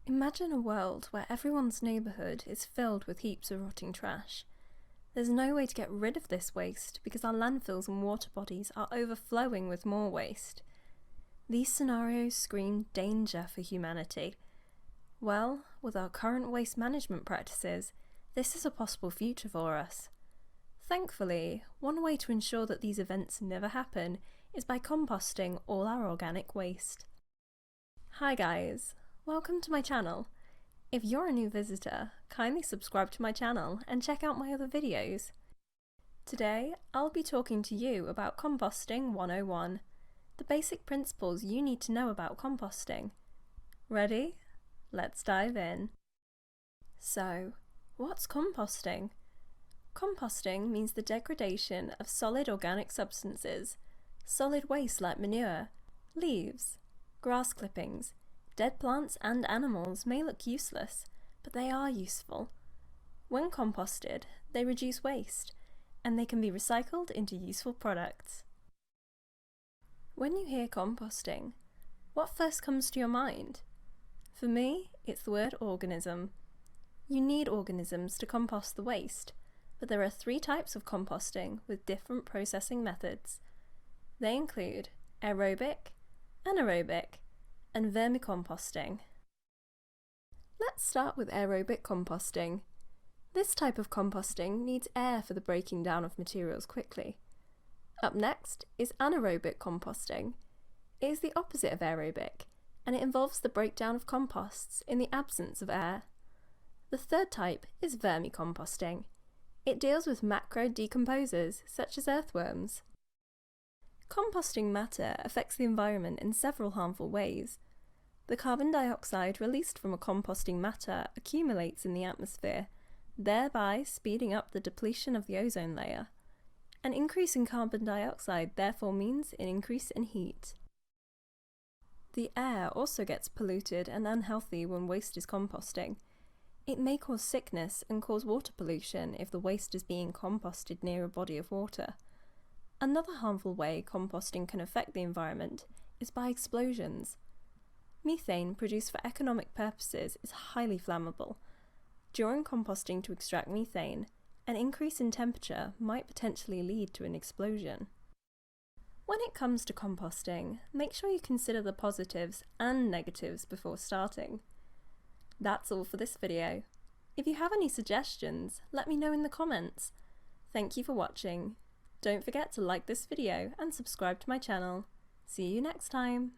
Imagine a world where everyone's neighbourhood is filled with heaps of rotting trash. There's no way to get rid of this waste because our landfills and water bodies are overflowing with more waste. These scenarios scream danger for humanity. Well, with our current waste management practices, this is a possible future for us. Thankfully, one way to ensure that these events never happen is by composting all our organic waste. Hi guys, welcome to my channel. If you're a new visitor, kindly subscribe to my channel and check out my other videos. Today, I'll be talking to you about Composting 101, the basic principles you need to know about composting. Ready? Let's dive in. So, what's composting? Composting means the degradation of solid organic substances, solid waste like manure, leaves, grass clippings. Dead plants and animals may look useless, but they are useful. When composted, they reduce waste, and they can be recycled into useful products. When you hear composting, what first comes to your mind? For me, it's the word organism. You need organisms to compost the waste, but there are 3 types of composting with different processing methods. They include aerobic, anaerobic, and vermicomposting. Let's start with aerobic composting. This type of composting needs air for the breaking down of materials quickly. Up next is anaerobic composting. It is the opposite of aerobic, and it involves the breakdown of composts in the absence of air. The third type is vermicomposting. It deals with macro decomposers such as earthworms. Composting matter affects the environment in several harmful ways. The carbon dioxide released from a composting matter accumulates in the atmosphere, thereby speeding up the depletion of the ozone layer. An increase in carbon dioxide therefore means an increase in heat. The air also gets polluted and unhealthy when waste is composting. It may cause sickness and cause water pollution if the waste is being composted near a body of water. Another harmful way composting can affect the environment is by explosions. Methane produced for economic purposes is highly flammable. During composting to extract methane, an increase in temperature might potentially lead to an explosion. When it comes to composting, make sure you consider the positives and negatives before starting. That's all for this video. If you have any suggestions, let me know in the comments. Thank you for watching. Don't forget to like this video and subscribe to my channel. See you next time!